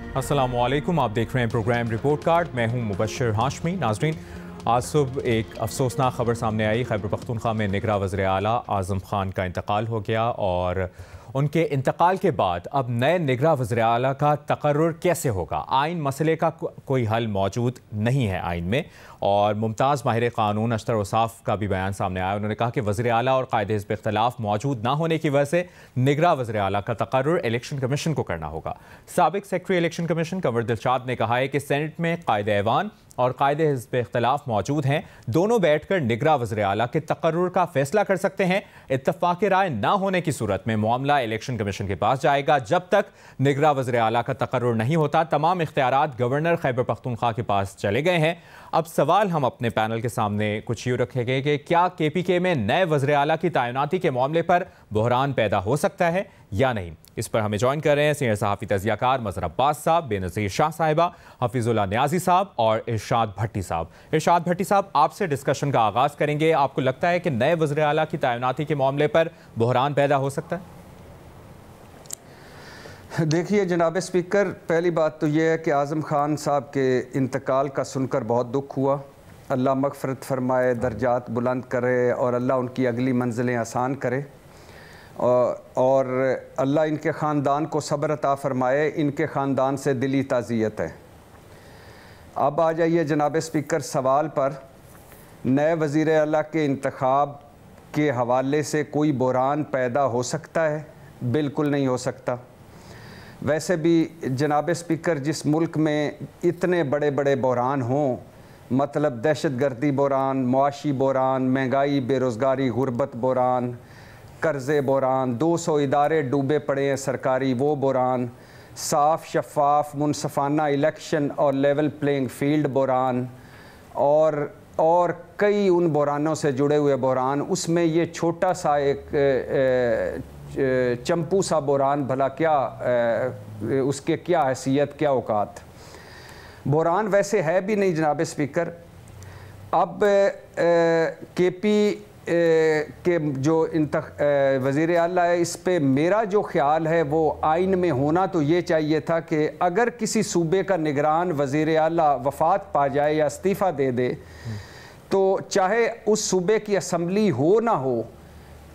अस्सलामुअलैकुम, आप देख रहे हैं प्रोग्राम रिपोर्ट कार्ड। मैं हूं मुबश्शिर हाशमी। नाज़रीन, आज सुबह एक अफसोसनाक खबर सामने आई। खैबर पख्तूनख्वा में निगरां वज़ीर आला आज़म खान का इंतकाल हो गया और उनके इंतकाल के बाद अब नए निगरां वज़ीर आला का तकर्रुर कैसे होगा? आइन मसले का कोई हल मौजूद नहीं है आइन में। और मुमताज़ माहिर क़ानून अशतर वसाफ़ का भी बयान सामने आया। उन्होंने कहा कि वज़ीर आला और कायदे हिज़्ब इख्तिलाफ़ मौजूद ना होने की वजह से निगरां वज़ीर आला का तकर्रुर इलेक्शन कमीशन को करना होगा। साबिक़ secretary election commission Kanwar Dilshad ने कहा है कि सेनेट में कायदे ऐवान और कायदे हिज़्ब इख्तिलाफ़ मौजूद हैं, दोनों बैठकर निगरां वज़ीर आला के तकर्रुर का फैसला कर सकते हैं। इत्तफ़ाक़ राय ना होने की सूरत में मामला इलेक्शन कमीशन के पास जाएगा। जब तक निगरां वज़ीर आला का तकर्रुर नहीं होता, तमाम इख्तियारात गवर्नर खैबर पख्तूनख्वा के पास चले गए हैं। अब सवाल हम अपने पैनल के सामने कुछ यूँ रखेंगे कि क्या KPK में नए वज़ीर आला की तैनाती के मामले पर बहरान पैदा हो सकता है या नहीं? इस पर हमें ज्वाइन कर रहे हैं सीनियर सहाफ़ी तज़कियाकार मज़हर अब्बास साहब, बेनज़ीर शाह साहिबा, हफीज़ुल्लाह नियाज़ी साहब और इरशाद भट्टी साहब। इरशाद भट्टी साहब, आपसे डिस्कशन का आगाज़ करेंगे। आपको लगता है कि नए वज़ीर आला की तैनाती के मामले पर बहरान पैदा हो सकता है? देखिए जनाब स्पीकर, पहली बात तो ये है कि आज़म खान साहब के इंतकाल का सुनकर बहुत दुख हुआ। अल्लाह मग़फ़िरत फ़रमाए, दर्जात बुलंद करे और अल्लाह उनकी अगली मंजिलें आसान करे और अल्लाह इनके ख़ानदान को सब्र अता फ़रमाए। इनके ख़ानदान से दिली ताज़ियत है। अब आ जाइए जनाब स्पीकर सवाल पर। नए वज़ीर आला के इंतखाब के हवाले से कोई बहरान पैदा हो सकता है? बिल्कुल नहीं हो सकता। वैसे भी जनाब स्पीकर, जिस मुल्क में इतने बड़े बड़े बहरान हों, मतलब दहशतगर्दी बहरान, मुआशी बहरान, महंगाई, बेरोज़गारी, गुर्बत बहरान, कर्ज़े बहरान, 200 इदारे डूबे पड़े हैं सरकारी, वो बहरान, साफ़ शफ़ाफ मुनसफ़ाना इलेक्शन और लेवल प्लेइंग फील्ड बहरान और कई उन बहरानों से जुड़े हुए बहरान, उसमें ये छोटा सा एक चंपू सा बहरान भला क्या उसके क्या हैसियत, क्या औकात। बहरान वैसे है भी नहीं जनाब स्पीकर। अब KP के जो वज़ीर आला है, इस पे मेरा जो ख्याल है वो आइन में होना तो ये चाहिए था कि अगर किसी सूबे का निगरान वज़ीर आला वफ़ात पा जाए या इस्तीफ़ा दे दे, तो चाहे उस सूबे की असम्बली हो ना हो,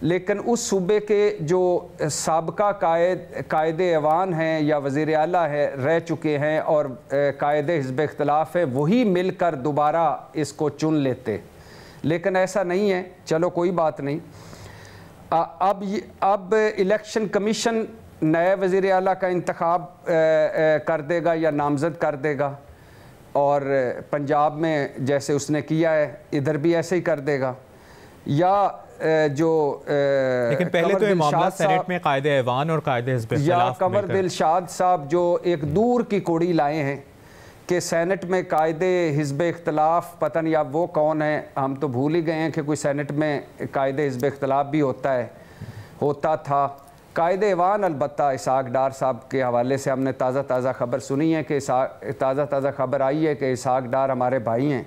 लेकिन उस सूबे के जो साबका कायदे ऐवान हैं या वज़ीर आला है रह चुके हैं और कायदे हिज़्ब इख्तिलाफ़ है, वही मिलकर दोबारा इसको चुन लेते। लेकिन ऐसा नहीं है। चलो कोई बात नहीं। अब इलेक्शन कमीशन नए वज़ीर आला का इंतखाब कर देगा या नामज़द कर देगा, और पंजाब में जैसे उसने किया है इधर भी ऐसे ही कर देगा। या लेकिन पहले तो ये मामला सेनेट में कायदे ऐवान और कायदे हिज़्ब इख्तिलाफ़ या कंवर दिलशाद साहब जो एक दूर की कोड़ी लाए हैं कि सेनेट में कायदे हिज़्ब इख्तिलाफ़, पता नहीं अब वो कौन है, हम तो भूल ही गए हैं कि कोई सेनेट में कायदे हिज़्ब इख्तिलाफ़ भी होता था। कायदे ऐवान अलबत्ता इसहाक़ डार साहब के हवाले से हमने ताज़ा खबर सुनी है कि ताज़ा खबर आई है कि इसहाक़ डार हमारे भाई हैं,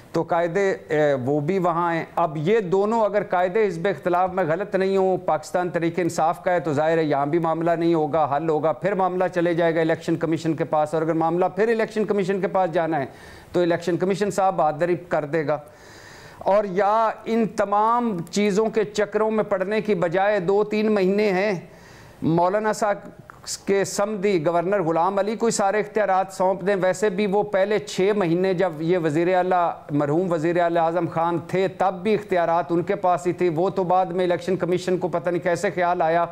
तो कायदे वो भी वहाँ हैं। अब ये दोनों अगर कायदे हिज़्ब इख्तिलाफ़ में गलत नहीं हो, पाकिस्तान तरीके इंसाफ का है, तो ज़ाहिर है यहाँ भी मामला नहीं होगा, हल होगा, फिर मामला चले जाएगा इलेक्शन कमीशन के पास। और अगर मामला फिर इलेक्शन कमीशन के पास जाना है तो इलेक्शन कमीशन साहब बहादुरी कर देगा। और या इन तमाम चीज़ों के चक्रों में पड़ने की बजाय 2-3 महीने हैं, मौलाना साहब के समधी गवर्नर ग़ुलाम अली को सारे इख्तियारात सौंप दें। वैसे भी वो पहले 6 महीने जब ये वज़ीर आला मरहूम वज़ीर आला आज़म खान थे तब भी इख्तियारात उनके पास ही थे। वो तो बाद में इलेक्शन कमीशन को पता नहीं कैसे ख्याल आया,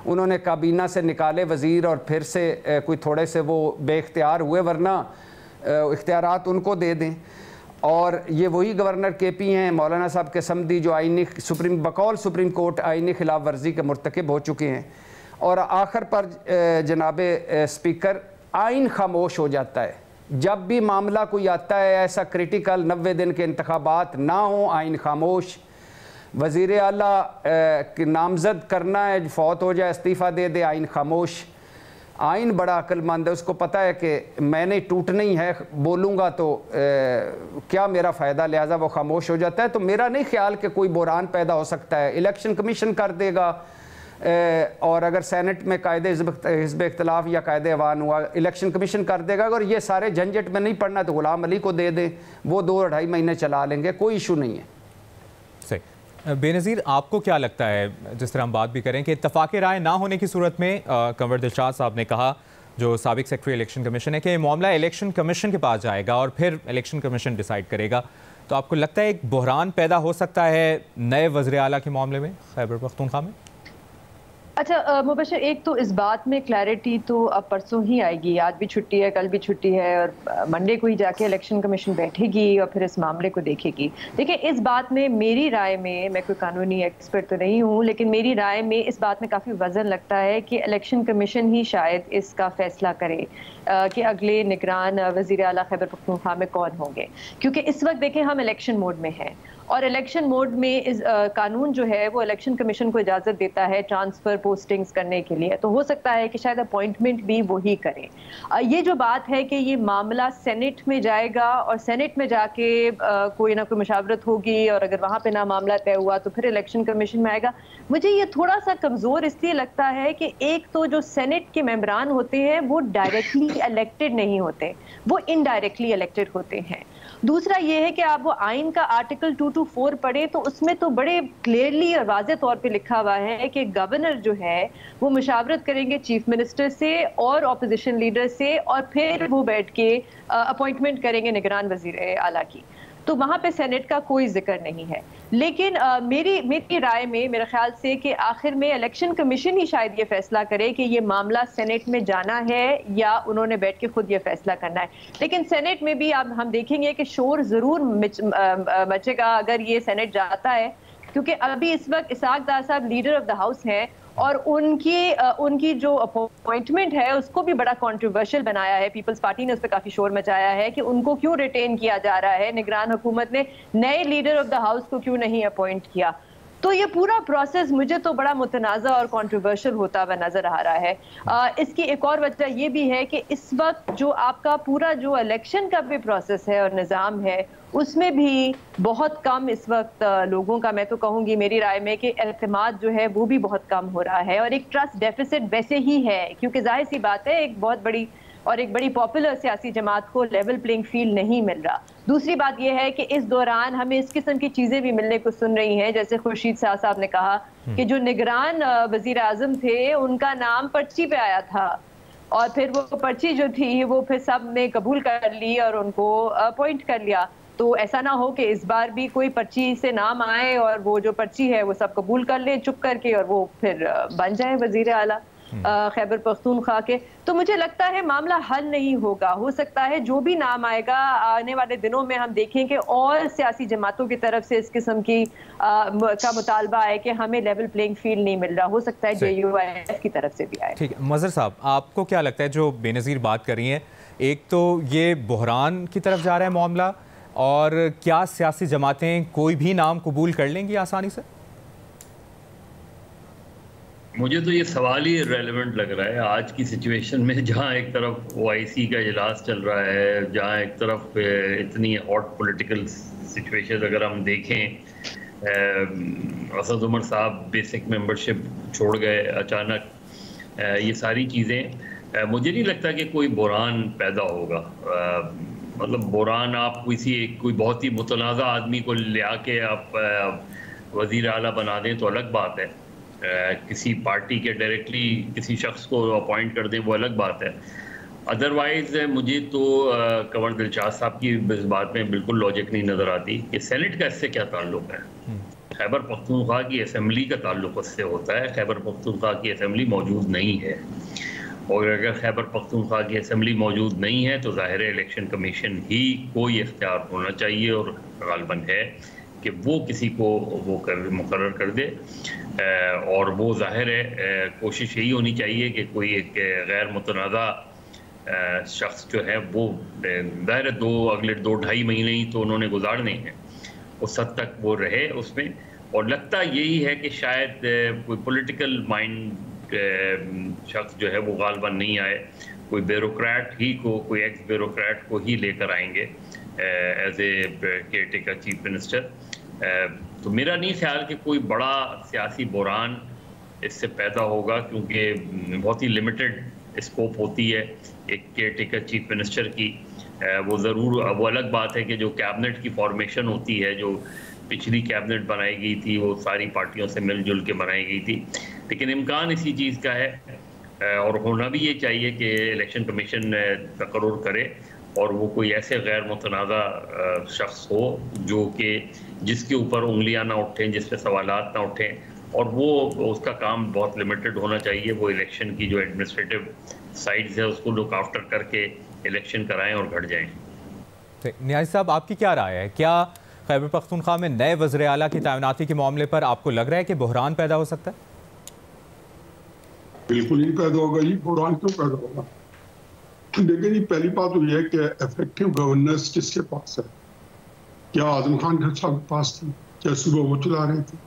उन्होंने काबीना से निकाले वज़ीर और फिर से कोई थोड़े से वो बेख्तियार हुए, वरना इख्तियारात उनको दे दें। और ये वही गवर्नर KP हैं मौलाना साहब के समधी जो आइनी बकौल सुप्रीम कोर्ट आइनी खिलाफ वर्जी के मुर्तकिब हो चुके हैं। और आखिर पर जनाब स्पीकर, आइन खामोश हो जाता है जब भी मामला कोई आता है ऐसा क्रिटिकल। 90 दिन के इंतखाबात ना हो, आइन खामोश। वज़ीर आला की नामज़द करना है, फौत हो जाए, इस्तीफ़ा दे दे, आइन खामोश। आइन बड़ा अक्लमंद है, उसको पता है कि मैंने टूटना ही है, बोलूँगा तो क्या मेरा फ़ायदा, लिहाजा वो खामोश हो जाता है। तो मेरा नहीं ख्याल कि कोई बहरान पैदा हो सकता है। इलेक्शन कमीशन कर देगा, और अगर सेनेट में कायदे हिज़्ब इख्तिलाफ या कायदे अवान हुआ, इलेक्शन कमीशन कर देगा। अगर ये सारे झंझट में नहीं पड़ना तो गुलाम अली को दे दें, वो 2-2.5 महीने चला लेंगे, कोई इशू नहीं है। सही। बेनज़ीर, आपको क्या लगता है, जिस तरह हम बात भी करें कि इत्तफ़ाक़ राय ना होने की सूरत में कंवर दिलशाद साहब ने कहा, जो साबिक सेक्रेटरी इलेक्शन कमीशन है, कि मामला इलेक्शन कमीशन के पास जाएगा और फिर इलेक्शन कमीशन डिसाइड करेगा, तो आपको लगता है एक बहरान पैदा हो सकता है नए वज़ीर आला के मामले में खैबर पख्तूनख्वा में? अच्छा मुबशर, एक तो इस बात में क्लैरिटी तो अब परसों ही आएगी। आज भी छुट्टी है, कल भी छुट्टी है, और मंडे को ही जाके इलेक्शन कमीशन बैठेगी और फिर इस मामले को देखेगी। देखिए, इस बात में मेरी राय में, मैं कोई कानूनी एक्सपर्ट तो नहीं हूँ, लेकिन मेरी राय में इस बात में काफ़ी वजन लगता है कि इलेक्शन कमीशन ही शायद इसका फैसला करे कि अगले निगरान वज़ीर आला खैबर पख्तूनख्वा में कौन होंगे। क्योंकि इस वक्त देखें हम इलेक्शन मोड में हैं, और इलेक्शन मोड में इस कानून जो है वो इलेक्शन कमीशन को इजाज़त देता है ट्रांसफ़र पोस्टिंग्स करने के लिए। तो हो सकता है कि शायद अपॉइंटमेंट भी वही करें। ये जो बात है कि ये मामला सेनेट में जाएगा और सेनेट में जाके कोई ना कोई मुशावरत होगी, और अगर वहाँ पे ना मामला तय हुआ तो फिर इलेक्शन कमीशन में आएगा, मुझे ये थोड़ा सा कमज़ोर इसलिए लगता है कि एक तो जो सेनेट के मेंबरान होते हैं वो डायरेक्टली इलेक्टेड नहीं होते, वो इनडायरेक्टली इलेक्टेड होते हैं। दूसरा ये है कि आप वो आइन का आर्टिकल 224 पढ़े तो उसमें तो बड़े क्लियरली और वाज़े तौर पे लिखा हुआ है कि गवर्नर जो है वो मुशावरत करेंगे चीफ मिनिस्टर से और अपोजिशन लीडर से, और फिर वो बैठ के अपॉइंटमेंट करेंगे निगरान वज़ीर आला की। तो वहाँ पे सेनेट का कोई जिक्र नहीं है। लेकिन मेरी राय में, मेरे ख्याल से कि आखिर में इलेक्शन कमीशन ही शायद ये फैसला करे कि ये मामला सेनेट में जाना है या उन्होंने बैठ के खुद ये फैसला करना है। लेकिन सेनेट में भी अब हम देखेंगे कि शोर ज़रूर मचेगा अगर ये सेनेट जाता है, क्योंकि अभी इस वक्त इसाक दार साहब लीडर ऑफ द हाउस हैं, और उनकी जो अपॉइंटमेंट है उसको भी बड़ा कंट्रोवर्शियल बनाया है। पीपल्स पार्टी ने उस पर काफ़ी शोर मचाया है कि उनको क्यों रिटेन किया जा रहा है, निगरान हुकूमत ने नए लीडर ऑफ द हाउस को क्यों नहीं अपॉइंट किया। तो ये पूरा प्रोसेस मुझे तो बड़ा मुतनाज़ा और कंट्रोवर्शियल होता हुआ नज़र आ रहा है। इसकी एक और वजह ये भी है कि इस वक्त जो आपका पूरा जो इलेक्शन का भी प्रोसेस है और निज़ाम है, उसमें भी बहुत कम इस वक्त लोगों का, मैं तो कहूँगी मेरी राय में, कि एतमाद जो है वो भी बहुत कम हो रहा है, और एक ट्रस्ट डेफिसिट वैसे ही है, क्योंकि जाहिर सी बात है एक बहुत बड़ी और एक बड़ी पॉपुलर सियासी जमात को लेवल प्लेइंग फील्ड नहीं मिल रहा। दूसरी बात यह है कि इस दौरान हमें इस किस्म की चीज़ें भी मिलने को सुन रही हैं, जैसे खुर्शीद शाह साहब ने कहा कि जो निगरान वज़ीर आज़म थे उनका नाम पर्ची पे आया था, और फिर वो पर्ची जो थी वो फिर सब ने कबूल कर ली और उनको अपॉइंट कर लिया। तो ऐसा ना हो कि इस बार भी कोई पर्ची से नाम आए और वो जो पर्ची है वो सब कबूल कर ले चुप करके, और वो फिर बन जाए वज़ीर आला खैबर पख्तूनख्वा के। तो मुझे लगता है मामला हल नहीं होगा। हो सकता है जो भी नाम आएगा आने वाले दिनों में हम देखें कि और सियासी जमातों की तरफ से इस किस्म की का मुतालबा आए कि हमें लेवल प्लेइंग फील्ड नहीं मिल रहा। हो सकता है JUIF की तरफ से भी आए। ठीक है, मज़हर साहब, आपको क्या लगता है, जो बेनज़ीर बात कर रही हैं, एक तो ये बहरान की तरफ जा रहा है मामला, और क्या सियासी जमातें कोई भी नाम कबूल कर लेंगी आसानी से? मुझे तो ये सवाल ही रेलेवेंट लग रहा है आज की सिचुएशन में, जहाँ एक तरफ OIC का इजलास चल रहा है, जहाँ एक तरफ इतनी हॉट पॉलिटिकल सिचुएशन अगर हम देखें, असद उमर साहब बेसिक मेंबरशिप छोड़ गए अचानक, ये सारी चीज़ें, मुझे नहीं लगता कि कोई बहरान पैदा होगा। मतलब बहरान आप कोई बहुत ही मुतनाज़ा आदमी को ले आके आप वज़ीर आला बना दें तो अलग बात है, किसी पार्टी के डायरेक्टली किसी शख्स को अपॉइंट कर दें वो अलग बात है। अदरवाइज़ मुझे तो कंवर दिलशाद साहब की इस बात में बिल्कुल लॉजिक नहीं नज़र आती कि सेनेट का इससे क्या ताल्लुक़ है। खैबर पख्तूनख्वा की असम्बली का ताल्लुक़ उससे होता है। खैबर पख्तूनख्वा की असम्बली मौजूद नहीं है, और अगर खैबर पख्तूनख्वा की असम्बली मौजूद नहीं है तो ज़ाहिर है इलेक्शन कमीशन ही कोई इख्तियार होना चाहिए, और गालिबन है कि वो किसी को वो मुकर्रर कर दे, और वो ज़ाहिर है कोशिश यही होनी चाहिए कि कोई एक गैर मुतनाज़ा शख्स जो है वो, ज़ाहिर है अगले 2-2.5 महीने ही तो उन्होंने गुजारने हैं, उस हद तक वो रहे उसमें। और लगता यही है कि शायद कोई पॉलिटिकल माइंड शख्स जो है वो गालिबन नहीं आए, कोई ब्यूरोक्रेट ही को, कोई एक्स ब्यूरोक्रेट को ही लेकर आएंगे as a caretaker chief minister. तो मेरा नहीं ख्याल कि कोई बड़ा सियासी बहरान इससे पैदा होगा, क्योंकि बहुत ही लिमिटेड स्कोप होती है एक केयर टेकर चीफ मिनिस्टर की। वो ज़रूर, वो अलग बात है कि जो कैबिनेट की फॉर्मेशन होती है, जो पिछली कैबिनेट बनाई गई थी वो सारी पार्टियों से मिलजुल के बनाई गई थी, लेकिन इम्कान इसी चीज़ का है और होना भी ये चाहिए कि इलेक्शन कमीशन तकर्रुर करे और वो कोई ऐसे गैर मुतनाज़ा शख्स हो जो कि जिसके ऊपर उंगलियां ना उठें, जिस पे सवालात ना उठें, और वो उसका काम बहुत लिमिटेड होना चाहिए। वो इलेक्शन की जो एडमिनिस्ट्रेटिव साइड्स है उसको लुक आफ्टर करके इलेक्शन कराएं और घट जाएं। नियाज़ी साहब, आपकी क्या राय है? क्या खैबर पख्तूनख्वा में नए वज़ीर आला की तैनाती के मामले पर आपको लग रहा है कि बहरान पैदा हो सकता है? बिल्कुल ही पैदा होगा जी। बहरान क्यों पैदा होगा? देखिए जी, पहली बात तो यह है कि इफेक्टिव गवर्नेंस किसके पास है? क्या आजम खान साहब के पास थी? क्या सुबह वो चला रहे थे?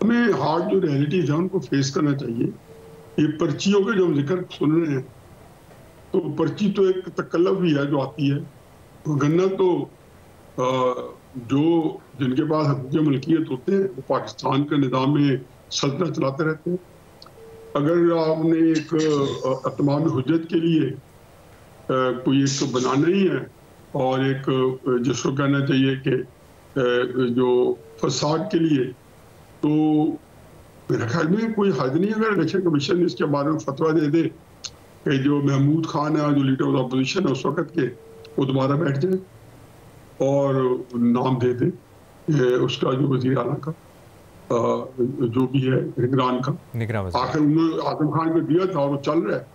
हमें हार्ड जो रियलिटीज है उनको फेस करना चाहिए। ये पर्चियों के जो हम जिक्र सुन रहे हैं, तो पर्ची तो एक तकल्लुफ भी है जो आती है, वरना तो जो जिनके पास हक़ मलकियत होते हैं वो पाकिस्तान के निज़ाम में सल्तनत चलाते रहते हैं। अगर आपने एक अतमाम हुज्जत के लिए कोई एक बनाना ही है और एक जिसको कहना चाहिए कि जो फसाद के लिए, तो मेरे ख्याल में कोई हद नहीं अगर इलेक्शन कमीशन इसके बारे में फतवा दे दे कि जो महमूद खान है, जो लीडर ऑफ अपोजिशन है उस वक्त के, वो दोबारा बैठ जाए और नाम दे दे उसका जो वज़ीर आला का जो भी है निगरान का। आखिर उन्होंने आजम खान को दिया था और वो चल रहा है,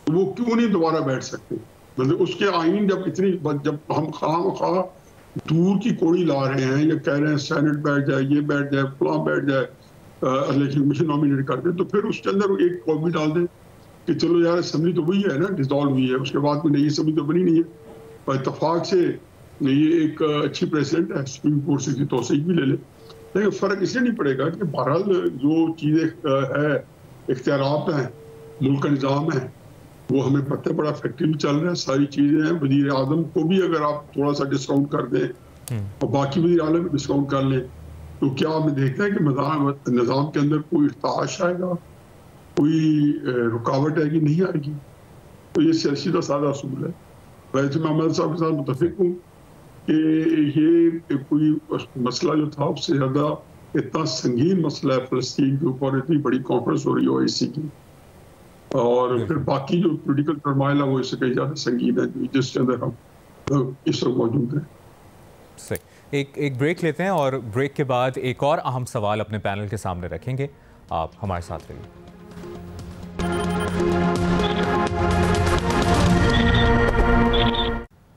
तो वो क्यों नहीं दोबारा बैठ सकते? मतलब उसके आइन जब हम खा दूर की कोड़ी ला रहे हैं या कह रहे हैं सेनेट बैठ जाए, ये बैठ जाए, फलां बैठ जाए, इलेक्शन कमीशन नॉमिनेट कर दे, तो फिर उसके अंदर एक कॉल भी डाल दें कि चलो यार असेंबली तो वही है ना, डिसॉल्व हुई है, उसके बाद में नई असेंबली तो बनी नहीं है, और इतफाक से ये एक अच्छी प्रेसिडेंट है, सुप्रीम कोर्ट से तौसीक भी ले ले। लेकिन फ़र्क इसलिए नहीं पड़ेगा कि बहरहाल जो चीज़ें है, इख्तियारात हैं, मुल्क का निज़ाम है, वो हमें पता है बड़ा इफेक्टिव चल रहा है, सारी चीज़ें हैं। वज़ीर आज़म को भी अगर आप थोड़ा सा डिस्काउंट कर दें और बाकी वज़ीर आला भी डिस्काउंट कर लें, तो क्या आपने देखा है कि निज़ाम के अंदर कोई इर्ताश आएगा, कोई रुकावट आएगी? नहीं आएगी। तो ये सीधा साधा असूल है। वैसे मैं अहमद साहब के साथ मुतफिक हूँ कि ये कोई मसला जो था उससे ज़्यादा इतना संगीन मसला है फ़लस्तीन के ऊपर, इतनी बड़ी कॉन्फ्रेंस हो रही है OIC की, और फिर बाकी जो पॉलिटिकल टर्माइल है वो इससे कहीं ज़्यादा संगीन है जिसके अंदर हम इस वक्त मौजूद हैं। सही, एक ब्रेक लेते हैं और ब्रेक के बाद एक और अहम सवाल अपने पैनल के सामने रखेंगे। आप हमारे साथ रहिए।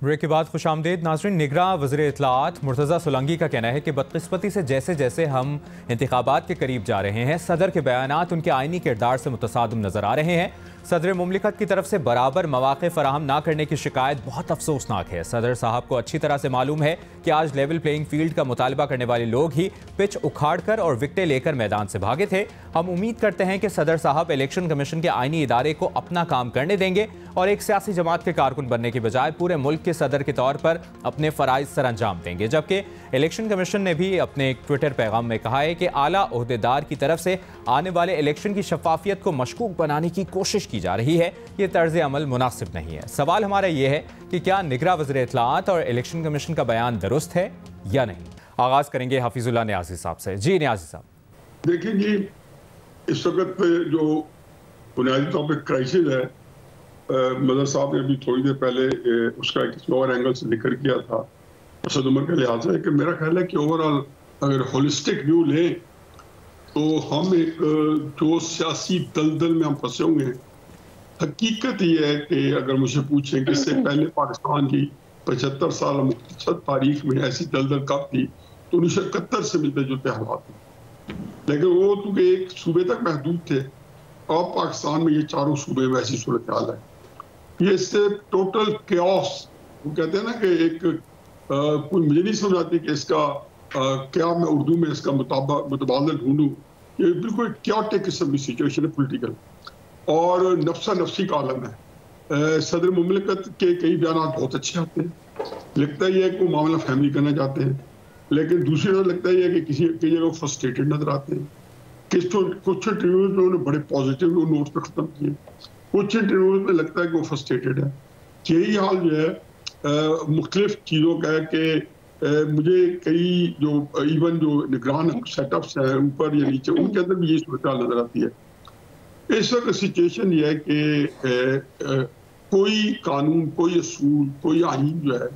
ब्रेक के बाद खुशामदीद नाज़रीन। निगरां वज़ीर इत्तलाआत मुर्तज़ा सोलंकी का कहना है कि बदकिस्मती से जैसे जैसे हम इंतखाबात के करीब जा रहे हैं, सदर के बयानात उनके आइनी किरदार से मुतसादिम नज़र आ रहे हैं। सदर मुमलिकत की तरफ से बराबर मौक़े फराहम ना करने की शिकायत बहुत अफसोसनाक है। सदर साहब को अच्छी तरह से मालूम है कि आज लेवल प्लेइंग फील्ड का मुतालबा करने वाले लोग ही पिच उखाड़ कर और विकटें लेकर मैदान से भागे थे। हम उम्मीद करते हैं कि सदर साहब इलेक्शन कमीशन के आइनी इदारे को अपना काम करने देंगे और एक सियासी जमात के कारकुन बनने की बजाय पूरे मुल्क के सदर के तौर पर अपने फ़राइज़ सर अंजाम देंगे। जबकि इलेक्शन कमीशन ने भी अपने एक ट्विटर पैगाम में कहा है कि आला ओहदेदार की तरफ से आने वाले इलेक्शन की शफाफियत को मशकूक बनाने की कोशिश की जा रही है। ये तर्ज अमल मुनासिब नहीं है। सवाल हमारा ये है कि क्या निगरां वज़ीर इत्तलाआत और इलेक्शन कमीशन का बयान दुरुस्त है या नहीं? आगाज़ करेंगे हफीजुल्लाह नियाज़ी साहब से। जी नियाज़ी साहब। देखिए जी, इस वक्त जो बुनियादी तौर पर क्राइसिस है, मदर साहब ने अभी थोड़ी देर पहले उसका एक और एंगल से जिक्र किया था असद उमर के लिहाज से, कि मेरा ख्याल है कि ओवरऑल अगर होलिस्टिक व्यू लें तो हम एक जो सियासी दलदल में हम फंसे हुए हैं, हकीकत ये है कि अगर मुझे पूछें कि इससे पहले पाकिस्तान की 75 साल मुख्तसर तारीख में ऐसी दलदल कब थी, तो 1971 से मिलते जुलते हालात थे, लेकिन वो चूंकि एक सूबे तक महदूद थे। अब पाकिस्तान में ये चारों सूबे में ऐसी सूरत हाल है, ये इससे टोटल केओस, वो कहते हैं ना कि एक कोई मुझे नहीं समझ आती कि इसका क्या मैं उर्दू में इसका मुतबादल ढूंढूं। ये बिल्कुल क्याटिक किस्म की सिचुएशन है पॉलिटिकल, और नफ्सा नफ्सी का आलम है। सदर मुमलिकत के कई बयान बहुत अच्छे आते हैं, लगता ही है कि वो मामला फैमिली करना चाहते हैं, लेकिन दूसरी तरफ लगता ही है कि कई जगह फ्रस्ट्रेटेड नजर आते हैं। कुछ इंटरव्यूज में उन्होंने बड़े पॉजिटिव नोट पे ख़त्म किए, कुछ इंटरव्यूज में लगता है कि वो फ्रस्ट्रेटेड है। यही हाल जो है मुख्तलिफ चीज़ों का है कि मुझे कई जो इवन जो निगरान सेटअप्स हैं ऊपर या नीचे, उनके अंदर भी यही सूरत नजर आती है। इस वक्त सिचुएशन ये है कि कोई कानून, कोई असूल, कोई आईन जो है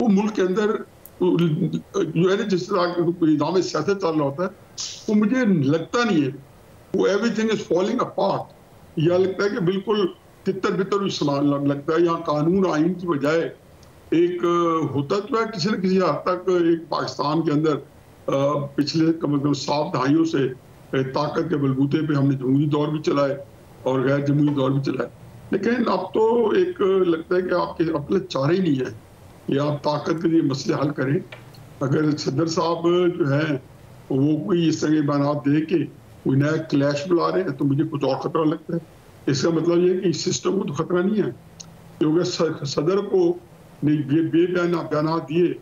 वो मुल्क के अंदर जो है ना, जिस तरह निज़ाम सियासत चल रहा होता है, वो मुझे लगता नहीं है वो एवरीथिंग इज फॉलिंग अपार्ट। या लगता है कि बिल्कुल तितर बितर समान लगता है। यहाँ कानून आईन की बजाय एक होता तो है किसी न किसी हद तक एक पाकिस्तान के अंदर पिछले कम से कम 7 दहाइयों से ताकत के बलबूते पे हमने जमहूरी दौर भी चलाए और गैर जमहूरी दौर भी चलाए, लेकिन अब तो एक लगता है कि आपके अपने चारे ही नहीं है या आप ताकत के लिए मसले हल करें। अगर सदर साहब जो है वो कोई इस तरह के बयान दे के कोई नया क्लैश बुला रहे हैं तो मुझे कुछ और खतरा लगता है। इसका मतलब ये है कि इस सिस्टम को तो खतरा नहीं है, क्योंकि सदर को बयान दिए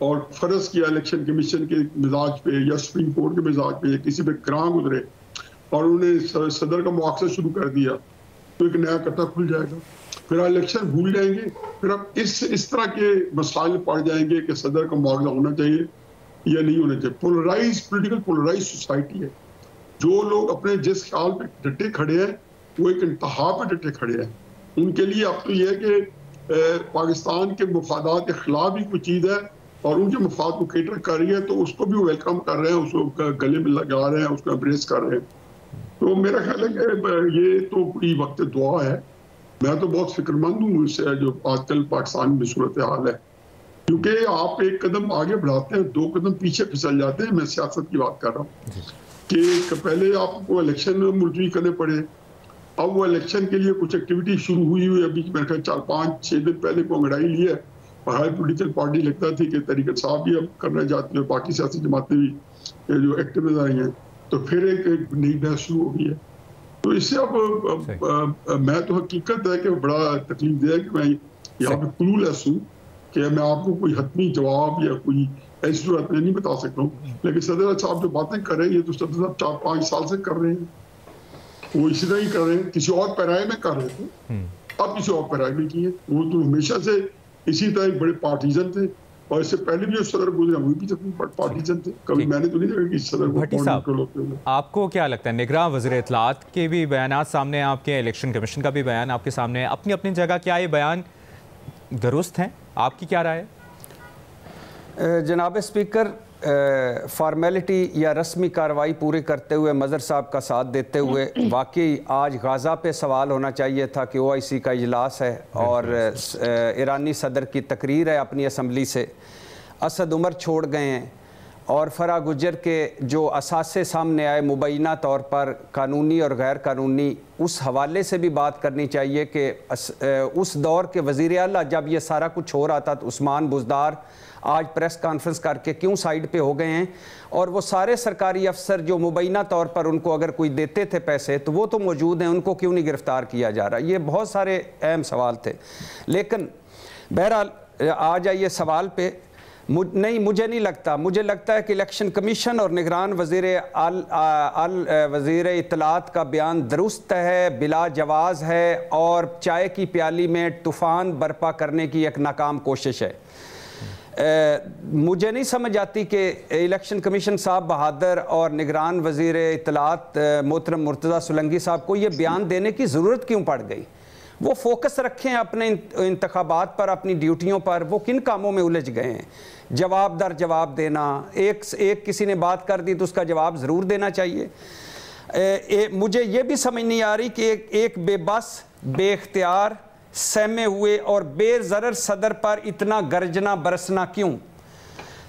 और फर्ज किया इलेक्शन कमीशन के मिजाज पे या सुप्रीम कोर्ट के मिजाज पे या किसी पे ग्रां गुजरे और उन्होंने सदर का मुआवजा शुरू कर दिया तो एक नया कट्टा खुल जाएगा, फिर इलेक्शन भूल जाएंगे, फिर अब इस तरह के मसाइल पड़ जाएंगे कि सदर का मुआवजा होना चाहिए या नहीं होना चाहिए। पोलराइज पोलिटिकल पोलराइज सोसाइटी है। जो लोग अपने जिस ख्याल पे डटे खड़े हैं वो एक इंतहा पे डटे खड़े हैं। उनके लिए अब तो ये है कि पाकिस्तान के मफादात के खिलाफ ही कोई चीज़ है और उनके मफाद को केटर कर रही है तो उसको भी वेलकम कर रहे हैं, उसको गले में लगा रहे हैं, उसको एम्ब्रेस कर रहे हैं। तो मेरा ख्याल है कि ये तो कोई वक्त दुआ है। मैं तो बहुत फिक्रमंद हूँ इससे जो आजकल पाकिस्तान में सूरत हाल है, क्योंकि आप एक कदम आगे बढ़ाते हैं 2 कदम पीछे फिसल जाते हैं। मैं सियासत की बात कर रहा हूँ कि पहले आपको इलेक्शन मुलतवी करने पड़े, अब वो इलेक्शन के लिए कुछ एक्टिविटी शुरू हुई अभी मेरे ख्याल 4-5-6 दिन पहले को अंगड़ाई ली है और हर पोलिटिकल पार्टी लगता थी कि तरीक़त साहब भी अब करना चाहती है, बाकी सियासी जमातें भी जो एक्टिव नजर आई हैं, तो फिर एक नई बहस शुरू हो गई है। तो इससे अब मैं तो हकीकत है कि बड़ा तकलीफ दे है कि मैं यहाँ पे क्लूलेस हूँ कि मैं आपको कोई हतमी जवाब या कोई ऐसी सूरत में नहीं बता सकता हूँ। लेकिन सदर साहब जो बातें कर रहे हैं ये तो सदर साहब 4-5 साल से कर रहे हैं, वो इसी तरह ही कर रहे हैं। किसी और पैराए में कर रहे थे, अब किसी और पैराए में किए। वो तो हमेशा से इसी तरह बड़े पार्टीजन थे और इससे पहले भी जो सदर गुजरे वो भी पार्टीजन थे। कभी मैंने तो नहीं देखा कि सदर भट्टी साहब, आपको क्या लगता है निगरां वज़ीर इत्तलात के भी बयान सामने हैं, आपके इलेक्शन कमीशन का भी बयान आपके सामने है, अपनी अपनी जगह क्या ये बयान दुरुस्त हैं? आपकी क्या राय है? जनाब स्पीकर, फॉर्मेलिटी या रस्मी कार्रवाई पूरी करते हुए मज़र साहब का साथ देते हुए वाकई आज गाज़ा पे सवाल होना चाहिए था कि OIC का इजलास है और ईरानी सदर की तकरीर है अपनी असम्बली से, असद उमर छोड़ गए हैं और फरा गुजर के जो असासे सामने आए मुबैना तौर पर कानूनी और गैर कानूनी, उस हवाले से भी बात करनी चाहिए कि उस दौर के वज़ीर आला जब ये सारा कुछ हो रहा था तो उस्मान बुज़दार आज प्रेस कॉन्फ्रेंस करके क्यों साइड पे हो गए हैं, और वो सारे सरकारी अफसर जो मुबैना तौर पर उनको अगर कोई देते थे पैसे तो वो तो मौजूद हैं, उनको क्यों नहीं गिरफ़्तार किया जा रहा। ये बहुत सारे अहम सवाल थे। लेकिन बहरहाल आ जाइए सवाल पे। मुझे नहीं लगता, मुझे लगता है कि इलेक्शन कमीशन और निगरान वज़ीर इत्तलात का बयान दुरुस्त है, बिला जवाज़ है और चाय की प्याली में तूफ़ान बर्पा करने की एक नाकाम कोशिश है। मुझे नहीं समझ आती कि इलेक्शन कमीशन साहब बहादुर और निगरान वज़ीर इत्तलात मोहतरम मुर्तज़ा सोलंकी साहब को ये बयान देने की ज़रूरत क्यों पड़ गई। वो फोकस रखें अपने इंतखाबात पर, अपनी ड्यूटियों पर। वो किन कामों में उलझ गए हैं? जवाब दर जवाब देना, एक किसी ने बात कर दी तो उसका जवाब ज़रूर देना चाहिए। मुझे ये भी समझ नहीं आ रही कि एक बेबस, बेख्तियार, सहमे हुए और बेज़रर सदर पर इतना गरजना बरसना क्यों?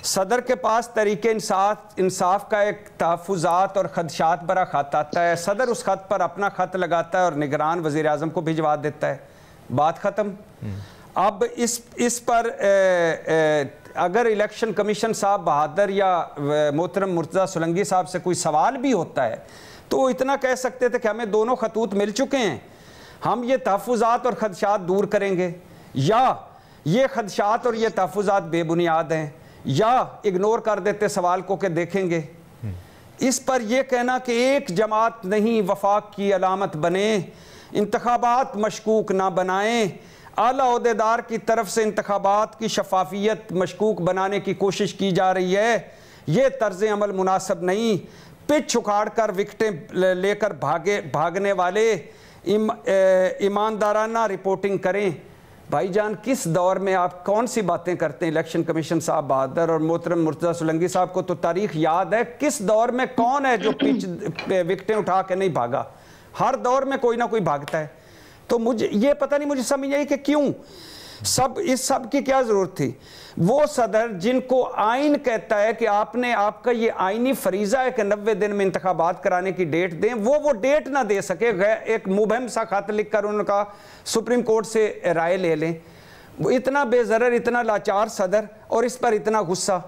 सदर के पास तरीके इंसाफ का एक तहफ़्फ़ुज़ात और खदशात भरा ख़त आता है, सदर उस ख़त पर अपना ख़त लगाता है और निगरान वज़ीर आज़म को भिजवा देता है, बात ख़त्म। अब इस पर अगर इलेक्शन कमीशन साहब बहादुर या मोहतरम मुर्तज़ा सोलंकी साहब से कोई सवाल भी होता है तो वो इतना कह सकते थे कि हमें दोनों खतूत मिल चुके हैं, हम ये तहफ़्फ़ुज़ात और खदशात दूर करेंगे, या ये खदशात और ये तहफ़्फ़ुज़ात बेबुनियाद हैं, या इग्नोर कर देते सवाल को कि देखेंगे। इस पर यह कहना कि एक जमात नहीं वफाक की अलामत बने, इंतखाबात मशकूक ना बनाएं, आला ओहदेदार की तरफ से इंतखाबात की शफाफियत मशकूक बनाने की कोशिश की जा रही है, ये तर्ज अमल मुनासिब नहीं। पिच उखाड़ कर विकटें लेकर भागने वाले ईमानदाराना रिपोर्टिंग करें। भाईजान, किस दौर में आप कौन सी बातें करते हैं? इलेक्शन कमीशन साहब बहादुर और मोहतरम मुर्तज़ा सोलंकी साहब को तो तारीख याद है, किस दौर में कौन है जो पिच विकटें उठा के नहीं भागा? हर दौर में कोई ना कोई भागता है। तो मुझे ये पता नहीं, मुझे समझ आई कि क्यों इस सब की क्या ज़रूरत थी। वो सदर जिनको आइन कहता है कि आपका ये आइनी फरीज़ा है कि 90 दिन में इंतखाबात कराने की डेट दें, वो डेट ना दे सके, एक मुबहम सा खत लिख कर उनका सुप्रीम कोर्ट से राय ले लें। इतना बेज़रर, इतना लाचार सदर, और इस पर इतना गुस्सा।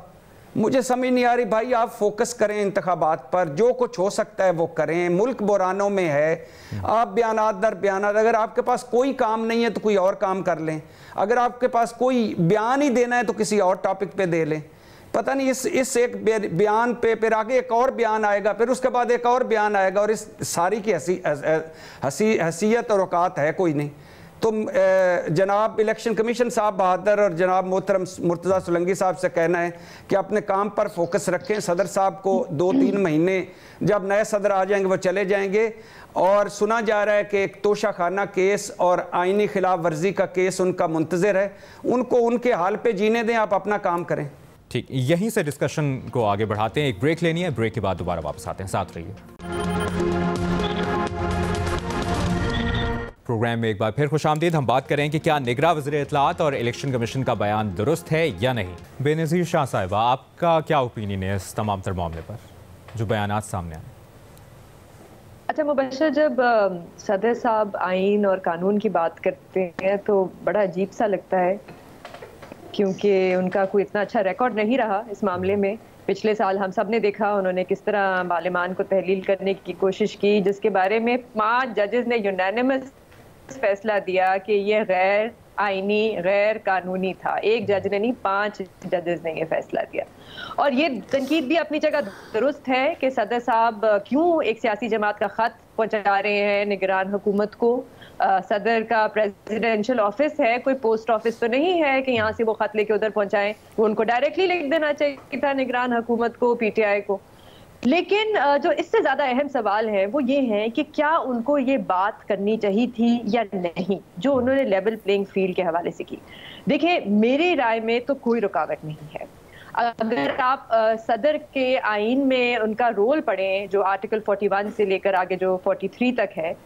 मुझे समझ नहीं आ रही भाई, आप फोकस करें इंतखाबात पर, जो कुछ हो सकता है वो करें। मुल्क बुरानों में है, आप बयानात दर बयानात, अगर आपके पास कोई काम नहीं है तो कोई और काम कर लें, अगर आपके पास कोई बयान ही देना है तो किसी और टॉपिक पे दे लें। पता नहीं इस एक बयान पे फिर आगे एक और बयान आएगा, फिर उसके बाद एक और बयान आएगा, और इस सारी की हैसियत और औकात है कोई नहीं। तो जनाब इलेक्शन कमीशन साहब बहादुर और जनाब मोहतरम मुर्तज़ा सोलंकी साहब से कहना है कि अपने काम पर फोकस रखें। सदर साहब को 2-3 महीने, जब नए सदर आ जाएंगे वो चले जाएंगे, और सुना जा रहा है कि एक तोशाखाना केस और आइनी खिलाफ वर्जी का केस उनका मुंतज़िर है। उनको उनके हाल पे जीने दें, आप अपना काम करें। ठीक, यहीं से डिस्कशन को आगे बढ़ाते हैं। एक ब्रेक लेनी है, ब्रेक के बाद दोबारा वापस आते हैं, साथ रहिए। प्रोग्राम में एक बार फिर खुशामदीद। हम बात करें कि क्या निगरां वज़ीर इत्तलाआत और इलेक्शन कमीशन का बयान दुरुस्त है या नहीं। बेनज़ीर शाह साहिबा, आपका क्या ओपिनियन है इस तमाम तर मामले पर जो बयानात सामने आए? अच्छा मुबशर, जब सदर साहब आइन और कानून की बात करते हैं तो बड़ा अजीब सा लगता है, क्योंकि उनका कोई इतना अच्छा रिकॉर्ड नहीं रहा इस मामले में। पिछले साल हम सब ने देखा उन्होंने किस तरह मालेमान को तहलील करने की कोशिश की, जिसके बारे में 5 जजेस ने यूनानिमस फैसला दिया कि ये गैर आईनी गैर कानूनी था। एक जज ने नहीं, 5 जजेस ने ये फैसला दिया। और ये तनकीद भी अपनी जगह दुरुस्त है कि सदर साहब क्यों एक सियासी जमात का खत पहुंचा रहे हैं निगरान हुकूमत को। सदर का प्रेसिडेंशियल ऑफिस है, कोई पोस्ट ऑफिस तो नहीं है कि यहाँ से वो खत लेके उधर पहुंचाएं। वो उनको डायरेक्टली लिख देना चाहिए था निगरान हुकूमत को, पीटीआई को। लेकिन जो इससे ज्यादा अहम सवाल है वो ये है कि क्या उनको ये बात करनी चाहिए थी या नहीं, जो उन्होंने लेवल प्लेइंग फील्ड के हवाले से की। देखिए, मेरी राय में तो कोई रुकावट नहीं है। अगर आप सदर के आइन में उनका रोल पढ़ें, जो आर्टिकल 41 से लेकर आगे जो 43 तक है,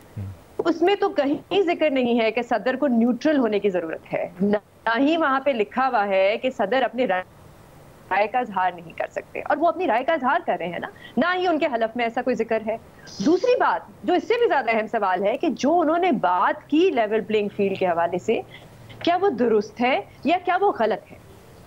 उसमें तो कहीं जिक्र नहीं है कि सदर को न्यूट्रल होने की जरूरत है। ना ही वहां पे लिखा हुआ है कि सदर अपनी राय का इजहार नहीं कर सकते, और वो अपनी राय का इजहार कर रहे हैं ना ही उनके हलफ में ऐसा कोई जिक्र है। दूसरी बात जो इससे भी ज्यादा अहम सवाल है कि जो उन्होंने बात की लेवल प्लेइंग फील्ड के हवाले से, क्या वो दुरुस्त है या क्या वो गलत है?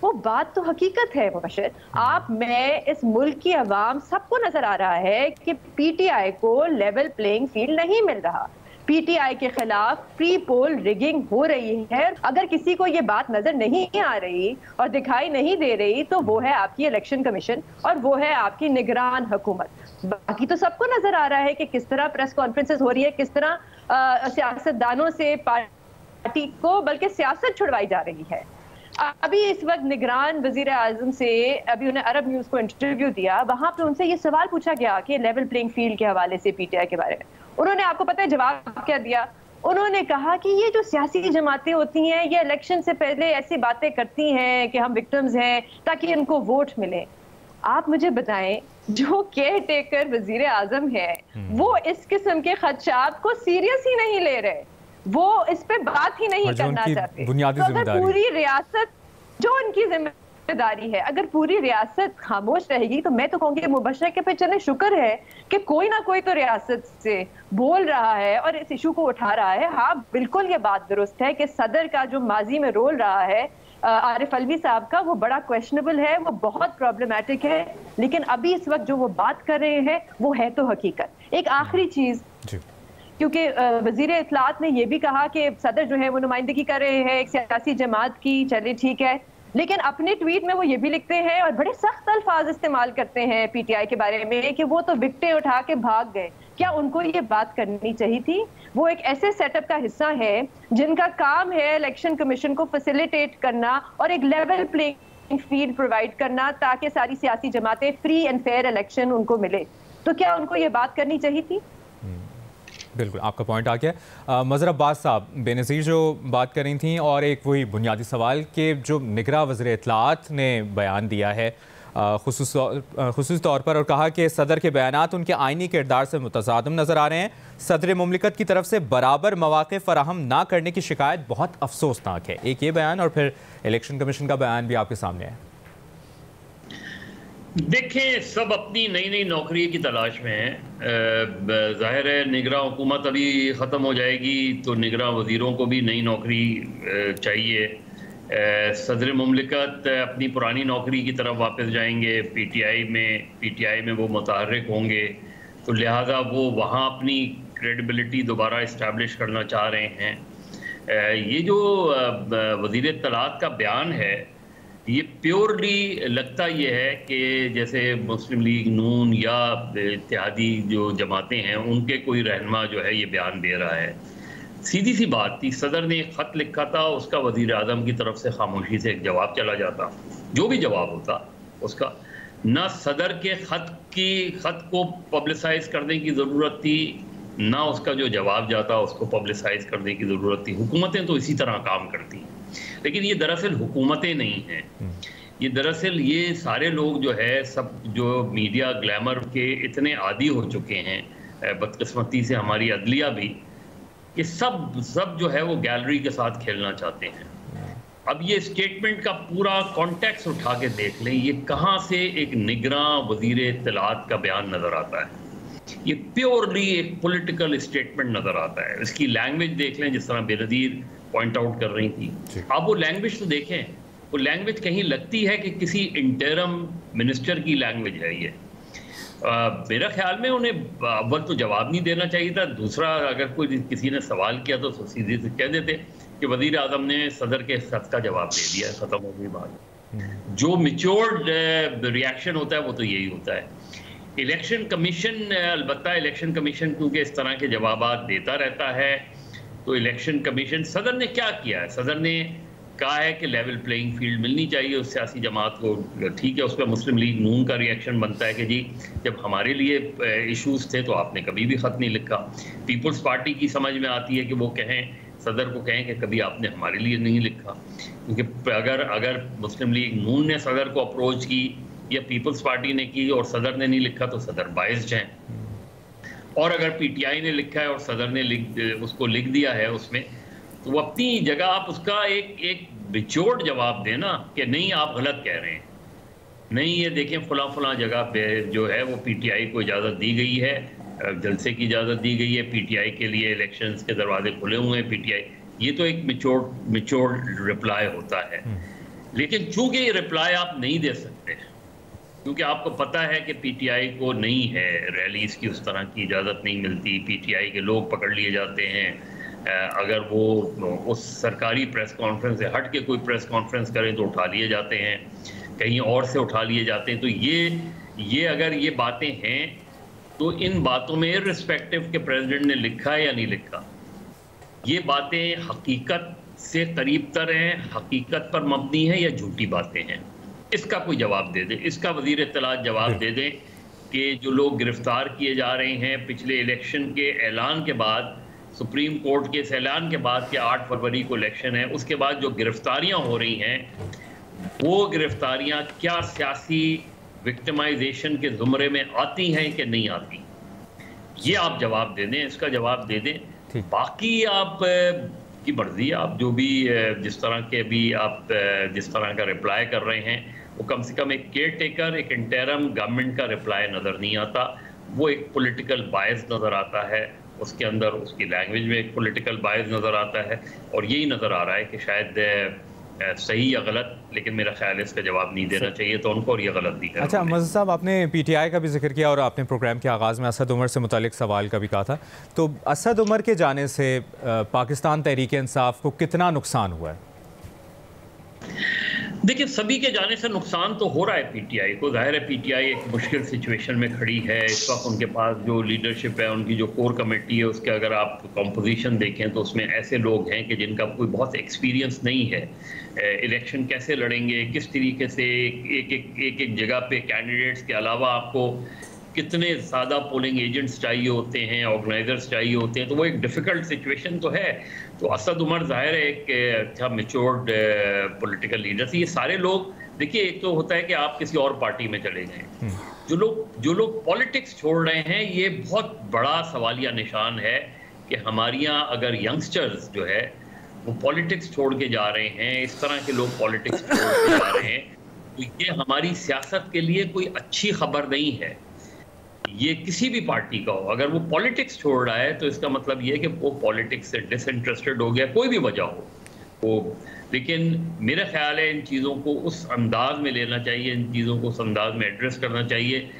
वो बात तो हकीकत है मुबशर। आप, मैं, इस मुल्क की अवाम, सबको नजर आ रहा है कि पीटीआई को लेवल प्लेइंग फील्ड नहीं मिल रहा। पीटीआई के खिलाफ प्री पोल रिगिंग हो रही है। अगर किसी को ये बात नजर नहीं आ रही और दिखाई नहीं दे रही तो वो है आपकी इलेक्शन कमीशन और वो है आपकी निगरान हुकूमत। बाकी तो सबको नजर आ रहा है कि किस तरह प्रेस कॉन्फ्रेंसेस हो रही है, किस तरह सियासतदानों से पार्टी को बल्कि सियासत छुड़वाई जा रही है। अभी इस वक्त निगरान वजीर आजम से अभी उन्हें अरब न्यूज को इंटरव्यू दिया, वहां पे उनसे ये सवाल पूछा गया कि लेवल प्लेइंग फील्ड के हवाले से पीटीआई के बारे में। उन्होंने, आपको पता है जवाब क्या दिया? उन्होंने कहा कि ये जो सियासी जमातें होती हैं ये इलेक्शन से पहले ऐसी बातें करती हैं कि हम विक्टिम्स हैं ताकि इनको वोट मिले। आप मुझे बताएं, जो केयर टेकर वजीर आजम है वो इस किस्म के खदशात को सीरियस ही नहीं ले रहे, वो इस पे बात ही नहीं करना चाहते। तो अगर पूरी रियासत, जो उनकी जिम्मेदारी है, अगर पूरी रियासत खामोश रहेगी तो मैं तो कहूँगी मुबशर के पे चले शुक्र है कि कोई ना कोई तो रियासत से बोल रहा है और इस इशू को उठा रहा है। हाँ, बिल्कुल ये बात दुरुस्त है कि सदर का जो माजी में रोल रहा है आरिफ अलवी साहब का, वो बड़ा क्वेश्चनेबल है, वो बहुत प्रॉब्लमेटिक है। लेकिन अभी इस वक्त जो वो बात कर रहे हैं वो है तो हकीकत। एक आखिरी चीज, क्योंकि वजीर इत्तलाआत ने यह भी कहा कि सदर जो है वो नुमाइंदगी कर रहे हैं एक सियासी जमात की, चले ठीक है, लेकिन अपने ट्वीट में वो ये भी लिखते हैं और बड़े सख्त अल्फाज इस्तेमाल करते हैं पीटीआई के बारे में कि वो तो विकेटें उठा के भाग गए। क्या उनको ये बात करनी चाहिए थी? वो एक ऐसे सेटअप का हिस्सा है जिनका काम है इलेक्शन कमीशन को फैसिलिटेट करना और एक लेवल प्लेइंग फील्ड प्रोवाइड करना ताकि सारी सियासी जमातें फ्री एंड फेयर इलेक्शन उनको मिले। तो क्या उनको ये बात करनी चाहिए थी? बिल्कुल, आपका पॉइंट आ गया। मज़हर अब्बास साहब बेनज़ीर जो बात कर रही थी, और एक वही बुनियादी सवाल के जो निगरां वज़ीर इत्तलाआत ने बयान दिया है खुसूस तौर पर, और कहा कि सदर के बयानात उनके आइनी किरदार से मुतज़ादिम नज़र आ रहे हैं। सदर मुमलिकत की तरफ से बराबर मौक़े फ़राहम ना करने की शिकायत बहुत अफसोसनाक है। एक ये बयान और फिर इलेक्शन कमीशन का बयान भी आपके सामने है। देखें, सब अपनी नई नई नौकरी की तलाश में हैं। ज़ाहिर है निगरां हुकूमत अभी ख़त्म हो जाएगी तो निगरां वज़ीरों को भी नई नौकरी चाहिए। सदर मुमलिकत अपनी पुरानी नौकरी की तरफ वापस जाएंगे, पीटीआई में वो मुतहर्रिक होंगे, तो लिहाजा वो वहाँ अपनी क्रेडिबिलिटी दोबारा इस्टेब्लिश करना चाह रहे हैं। ये जो वज़ीर इत्तलाआत का बयान है, ये प्योरली लगता ये है कि जैसे मुस्लिम लीग नून या इत्तेहादी जो जमातें हैं उनके कोई रहनुमा जो है ये बयान दे रहा है। सीधी सी बात थी, सदर ने एक ख़त लिखा था, उसका वज़ीर आज़म की तरफ से खामोशी से एक जवाब चला जाता। जो भी जवाब होता उसका, ना सदर के ख़त को पब्लिसाइज करने की ज़रूरत थी, ना उसका जो जवाब जाता उसको पब्लिसाइज करने की ज़रूरत थी। हुकूमतें तो इसी तरह काम करती हैं, लेकिन ये दरअसल हुकूमतें नहीं हैं। ये दरअसल ये सारे लोग जो है सब जो मीडिया ग्लैमर के इतने आदी हो चुके हैं, बदकिस्मती से हमारी अदलिया भी, ये सब जो है वो गैलरी के साथ खेलना चाहते हैं। अब ये स्टेटमेंट का पूरा कॉन्टेक्स्ट उठा के देख लें, ये कहाँ से एक निगरां वज़ीर इत्तलाआत का बयान नज़र आता है। ये प्योरली एक पॉलिटिकल स्टेटमेंट नज़र आता है। इसकी लैंग्वेज देख लें, जिस तरह बेनज़ीर पॉइंट आउट कर रही थी, आप वो लैंग्वेज तो देखें, वो लैंग्वेज कहीं लगती है कि किसी इंटरम मिनिस्टर की लैंग्वेज है ये। मेरा ख्याल में उन्हें अव्वल तो जवाब नहीं देना चाहिए था, दूसरा अगर कोई किसी ने सवाल किया तो सीधे से कह देते कि वज़ीर आज़म ने सदर के खत का जवाब दे दिया, ख़त्म हो गई बात। जो मैच्योर्ड रिएक्शन होता है वो तो यही होता है। इलेक्शन कमीशन, अलबत्ता इलेक्शन कमीशन क्योंकि इस तरह के जवाब देता रहता है, तो इलेक्शन कमीशन, सदर ने क्या किया है? सदर ने कहा है कि लेवल प्लेइंग फील्ड मिलनी चाहिए उस सियासी जमात को। ठीक है, उस पर मुस्लिम लीग नून का रिएक्शन बनता है कि जी जब हमारे लिए इश्यूज थे तो आपने कभी भी ख़त नहीं लिखा। पीपल्स पार्टी की समझ में आती है कि वो कहें, सदर को कहें कि कभी आपने हमारे लिए नहीं लिखा, क्योंकि अगर मुस्लिम लीग नून ने सदर को अप्रोच की या पीपल्स पार्टी ने की और सदर ने नहीं लिखा तो सदर बाइस्ड हैं, और अगर पीटीआई ने लिखा है और सदर ने उसको लिख दिया है उसमें, तो वो अपनी जगह आप उसका एक बिचोड़ जवाब देना कि नहीं आप गलत कह रहे हैं, नहीं ये देखें फला जगह पे जो है वो पीटीआई को इजाज़त दी गई है, जलसे की इजाज़त दी गई है, पीटीआई के लिए इलेक्शंस के दरवाजे खुले हुए हैं पीटीआई, ये तो एक मिचोड़ रिप्लाई होता है। लेकिन चूंकि ये रिप्लाई आप नहीं दे सकते, क्योंकि आपको पता है कि पीटीआई को नहीं है रैलीज की उस तरह की इजाज़त नहीं मिलती, पीटीआई के लोग पकड़ लिए जाते हैं, अगर वो उस सरकारी प्रेस कॉन्फ्रेंस से हट के कोई प्रेस कॉन्फ्रेंस करें तो उठा लिए जाते हैं, कहीं और से उठा लिए जाते हैं। तो ये अगर ये बातें हैं तो इन बातों में इर्रिस्पेक्टिव के प्रेसिडेंट ने लिखा है या नहीं लिखा, ये बातें हकीकत से करीब तर हैं, हकीकत पर मबनी है या झूठी बातें हैं, इसका कोई जवाब दे दे। इसका वज़ीर इत्तलाआत जवाब दे दें कि जो लोग गिरफ्तार किए जा रहे हैं पिछले इलेक्शन के ऐलान के बाद, सुप्रीम कोर्ट के इस ऐलान के बाद कि 8 फरवरी को इलेक्शन है, उसके बाद जो गिरफ्तारियां हो रही हैं वो गिरफ्तारियां क्या सियासी विक्टिमाइजेशन के ज़ुमरे में आती हैं कि नहीं आती, ये आप जवाब दे दें, इसका जवाब दे दें। बाकी आप की मर्जी, आप जो भी जिस तरह के भी आप जिस तरह का रिप्लाई कर रहे हैं, वो कम से कम एक केयर टेकर, एक इंटरम गवर्नमेंट का रिप्लाई नज़र नहीं आता, वो एक पॉलिटिकल बायस नज़र आता है, उसके अंदर उसकी लैंग्वेज में एक पॉलिटिकल बायस नज़र आता है, और यही नज़र आ रहा है कि शायद सही या गलत, लेकिन मेरा ख्याल है इसका जवाब नहीं देना चाहिए तो उनको, और ये गलत भी है। अच्छा मज़हर साहब, आपने पीटीआई का भी जिक्र किया और आपने प्रोग्राम के आगाज़ में असद उमर से मुतालिक सवाल का भी कहा था, तो असद उमर के जाने से पाकिस्तान तहरीक इंसाफ को कितना नुकसान हुआ है? देखिए, सभी के जाने से नुकसान तो हो रहा है पीटीआई को। जाहिर है पीटीआई एक मुश्किल सिचुएशन में खड़ी है इस वक्त। उनके पास जो लीडरशिप है, उनकी जो कोर कमेटी है, उसके अगर आप कंपोजिशन देखें तो उसमें ऐसे लोग हैं कि जिनका कोई बहुत एक्सपीरियंस नहीं है। इलेक्शन कैसे लड़ेंगे, किस तरीके से एक जगह पे कैंडिडेट्स के अलावा आपको कितने ज़्यादा पोलिंग एजेंट्स चाहिए होते हैं, ऑर्गेनाइजर्स चाहिए होते हैं, तो वो एक डिफ़िकल्ट सिचुएशन तो है। तो असद उमर ज़ाहिर है एक अच्छा मैच्योर्ड पॉलिटिकल लीडर थे। ये सारे लोग, देखिए, एक तो होता है कि आप किसी और पार्टी में चले गए। जो लोग पॉलिटिक्स छोड़ रहे हैं, ये बहुत बड़ा सवालिया निशान है कि हमारे यहाँ अगर यंगस्टर्स जो है वो पॉलिटिक्स छोड़ के जा रहे हैं, इस तरह के लोग पॉलिटिक्स छोड़ के जा रहे हैं, तो ये हमारी सियासत के लिए कोई अच्छी खबर नहीं है। ये किसी भी पार्टी का हो, अगर वो पॉलिटिक्स छोड़ रहा है तो इसका मतलब ये है कि वो पॉलिटिक्स से डिसइंटरेस्टेड हो गया, कोई भी वजह हो वो। लेकिन मेरा ख्याल है इन चीज़ों को उस अंदाज में लेना चाहिए, इन चीज़ों को उस अंदाज में एड्रेस करना चाहिए।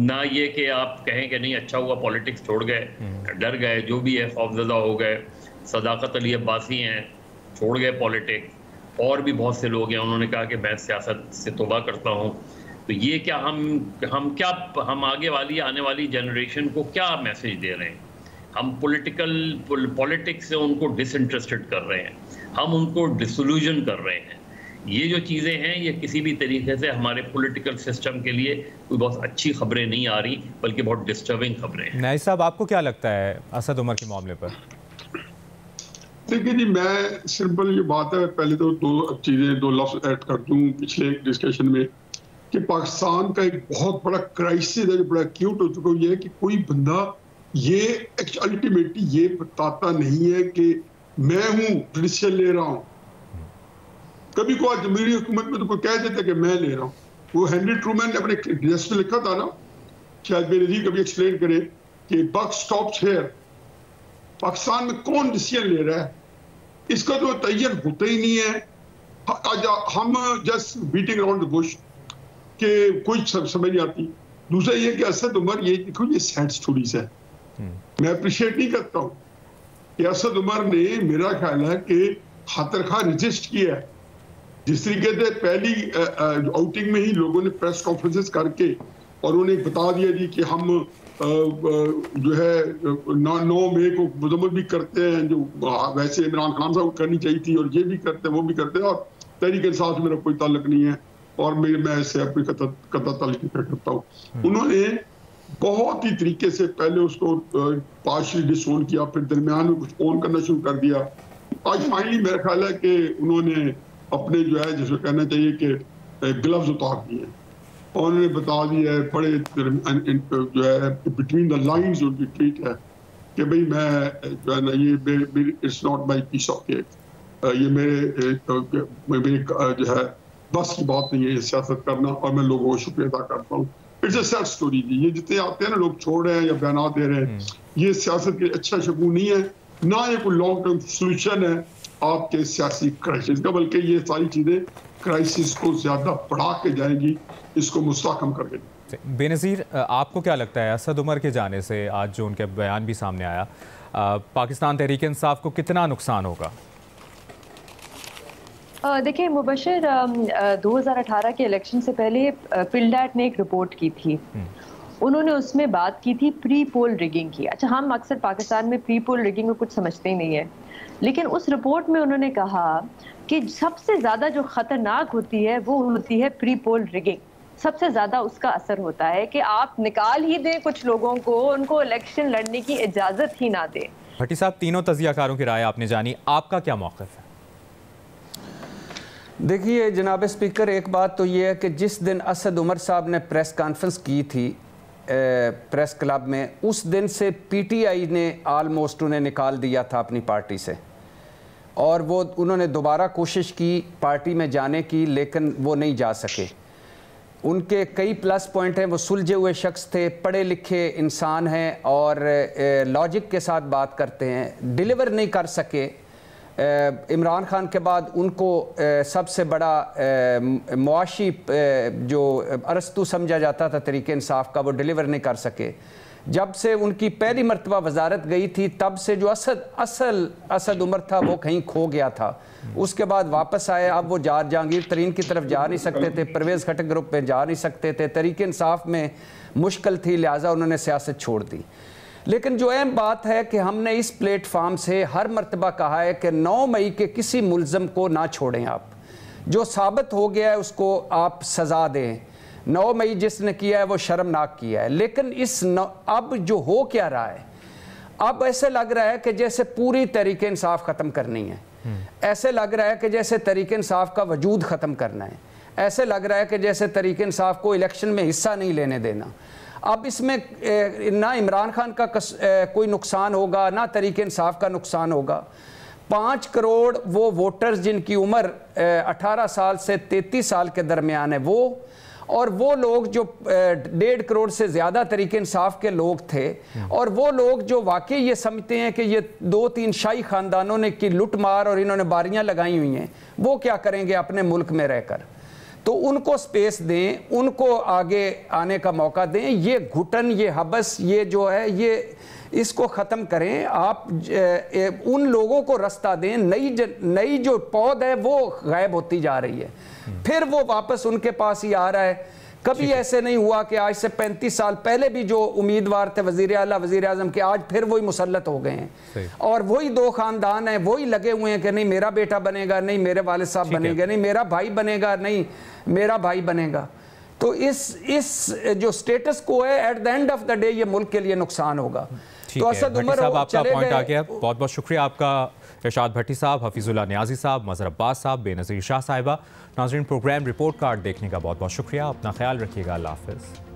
ना ये कि आप कहें कि नहीं अच्छा हुआ पॉलिटिक्स छोड़ गए, डर गए, जो भी है खौफजदा हो गए। सदाकत अली अब्बासी हैं, छोड़ गए पॉलिटिक्स। और भी बहुत से लोग हैं, उन्होंने कहा कि मैं सियासत से तौबा करता हूँ। तो ये क्या हम आगे वाली आने वाली जनरेशन को क्या मैसेज दे रहे हैं? हम पॉलिटिक्स से उनको डिसइंटरेस्टेड कर रहे हैं, हम उनको डिसोल्यूशन कर रहे हैं। ये जो चीज़ें हैं, ये किसी भी तरीके से हमारे पॉलिटिकल सिस्टम के लिए कोई बहुत अच्छी खबरें नहीं आ रही, बल्कि बहुत डिस्टर्बिंग खबरें हैं। नाइस साहब, आपको क्या लगता है असद उमर के मामले पर? देखिए जी, मैं सिंपल ये बात है, पहले तो दो लफ्ज ऐड कर दूं पिछले डिस्कशन में कि पाकिस्तान का एक बहुत बड़ा क्राइसिस है, जो बड़ा एक्यूट हो चुका है। ये है कि कोई बंदा ये अल्टीमेटली ये बताता नहीं है कि मैं हूं डिसीजन ले रहा हूं। कभी कोई जमहूरी हुकूमत में तो कोई कह देता कि मैं ले रहा हूं। वो हेनरी ट्रूमैन ने अपने एड्रेस में लिखा था ना, शायद बेनजीर कभी एक्सप्लेन करे कि बक स्टॉप्स हियर। पाकिस्तान में कौन डिसीजन ले रहा है इसका तो तयन होता ही नहीं है। हम just beating around the Bush कि कोई समझ नहीं आती। दूसरा ये कि असद उमर, ये देखो ये सैड स्टोरीज है। मैं अप्रिशिएट नहीं करता हूँ कि असद उमर ने, मेरा ख्याल है कि खातिर खा रजिस्ट किया है। जिस तरीके से पहली आउटिंग में ही लोगों ने प्रेस कॉन्फ्रेंसेस करके और उन्हें बता दिया जी कि हम जो है 9 मई को मजम्मत भी करते हैं, जो वैसे इमरान खान साहब को करनी चाहिए थी, और ये भी करते हैं, वो भी करते हैं, और तहरीक इंसाफ से मेरा कोई ताल्लुक नहीं है और मैं इससे अपनी कतई ताल्लुक रखता हूँ। उन्होंने बहुत ही तरीके से पहले उसको पार्शली डिसोन किया, फिर दरमियान में कुछ ओन करना शुरू कर दिया। आज फाइनली मेरा ख्याल है कि उन्होंने अपने जो है, जिसको कहना चाहिए कि ग्लव्स उतार दिए और उन्होंने बता दिया है, बड़े जो है बिटवीन द लाइन्स उनकी ट्वीट है कि भाई मैं जो है ना, ये it's not my piece of cake, ये मेरे जो है बस की बात नहीं है सियासत करना, और मैं लोगों को शुक्रिया अदा करता हूँ। इट्स अ सैड स्टोरी जी। ये जितने आते हैं ना लोग छोड़ रहे हैं या बयान दे रहे हैं, ये सियासत के अच्छा शगुन नहीं है, ना ये कोई लॉन्ग टर्म सोल्यूशन है आपके सियासी क्राइसिस का, बल्कि ये सारी चीजें क्राइसिस को ज्यादा बढ़ा के जाएंगी, इसको मुस्तहकम करके। बेनज़ीर, आपको क्या लगता है असद उमर के जाने से, आज जो उनके बयान भी सामने आया, पाकिस्तान तहरीक इंसाफ को कितना नुकसान होगा? देखिए मुबशर, 2018 के इलेक्शन से पहले पिल्डैट ने एक रिपोर्ट की थी। उन्होंने उसमें बात की थी प्री पोल रिगिंग की। अच्छा, हम अक्सर पाकिस्तान में प्री पोल रिगिंग को कुछ समझते ही नहीं है, लेकिन उस रिपोर्ट में उन्होंने कहा कि सबसे ज़्यादा जो ख़तरनाक होती है वो होती है प्री पोल रिगिंग। सबसे ज़्यादा उसका असर होता है कि आप निकाल ही दें कुछ लोगों को, उनको इलेक्शन लड़ने की इजाज़त ही ना दें। भट्टी साहब, तीनों तजियाकारों की राय आपने जानी, आपका क्या मौक़िफ़ है? देखिए जनाब स्पीकर, एक बात तो ये है कि जिस दिन असद उमर साहब ने प्रेस कॉन्फ्रेंस की थी प्रेस क्लब में, उस दिन से पीटीआई ने आलमोस्ट उन्हें निकाल दिया था अपनी पार्टी से, और वो उन्होंने दोबारा कोशिश की पार्टी में जाने की, लेकिन वो नहीं जा सके। उनके कई प्लस पॉइंट हैं, वो सुलझे हुए शख्स थे, पढ़े लिखे इंसान हैं और लॉजिक के साथ बात करते हैं। डिलीवर नहीं कर सके। इमरान खान के बाद उनको सबसे बड़ा मुआशी जो अरस्तू समझा जाता था तरीके इंसाफ का, वो डिलीवर नहीं कर सके। जब से उनकी पहली मरतबा वजारत गई थी तब से जो असद उमर था वो कहीं खो गया था। उसके बाद वापस आए, अब वो जहांगीर तरीन की तरफ जा नहीं सकते थे, परवेज़ खटक ग्रुप पे जा नहीं सकते थे, तहरीक इंसाफ में मुश्किल थी, लिहाजा उन्होंने सियासत छोड़ दी। लेकिन जो अहम बात है कि हमने इस प्लेटफार्म से हर मरतबा कहा है कि 9 मई के किसी मुल्ज़म को ना छोड़ें, आप जो साबित हो गया है उसको आप सज़ा दें। 9 मई जिसने किया है वो शर्मनाक किया है। लेकिन अब जो हो क्या रहा है, अब ऐसे लग रहा है कि जैसे पूरी तहरीक इंसाफ ख़त्म करनी है, ऐसे लग रहा है कि जैसे तहरीक इंसाफ का वजूद ख़त्म करना है, ऐसे लग रहा है कि जैसे तहरीक इंसाफ को इलेक्शन में हिस्सा नहीं लेने देना। अब इसमें ना इमरान खान का कोई नुकसान होगा, ना तहरीक इंसाफ का नुकसान होगा। 5 करोड़ वो वोटर्स जिनकी उम्र 18 साल से 33 साल के दरमियान है, वो और वो लोग जो 1.5 करोड़ से ज़्यादा तहरीक इंसाफ के लोग थे, और वो लोग जो वाकई ये समझते हैं कि ये 2-3 शाही ख़ानदानों ने की लुट मार और इन्होंने बारियां लगाई हुई हैं, वो क्या करेंगे अपने मुल्क में रहकर। तो उनको स्पेस दें, उनको आगे आने का मौका दें। ये घुटन, ये हबस, ये जो है ये इसको ख़त्म करें। आप उन लोगों को रास्ता दें। नई जो पौध है वो गायब होती जा रही है, फिर वो वापस उनके पास ही आ रहा है। कभी ऐसे नहीं हुआ कि आज से 35 साल पहले भी जो उम्मीदवार थे वज़ीर आला वज़ीर आज़म के, आज फिर वही मुसल्लत हो गए हैं और वही 2 ख़ानदान हैं, वही लगे हुए हैं कि नहीं मेरा बेटा बनेगा, नहीं मेरे वालिद साहब बनेंगे, नहीं मेरा भाई बनेगा, नहीं मेरा भाई बनेगा। तो इस जो स्टेटस को है at the end of the day ये मुल्क के लिए नुकसान होगा। तो असद उमर साहब आपका पॉइंट आ गया, बहुत बहुत शुक्रिया आपका इरशाद भट्टी साहब, हफीजुल्लाह नियाजी साहब, मज़हर अब्बास साहब, बेनज़ीर शाह साहिबा। नाज़रीन, प्रोग्राम रिपोर्ट कार्ड देखने का बहुत बहुत शुक्रिया। अपना ख्याल रखिएगा। अल्लाह हाफ़िज़।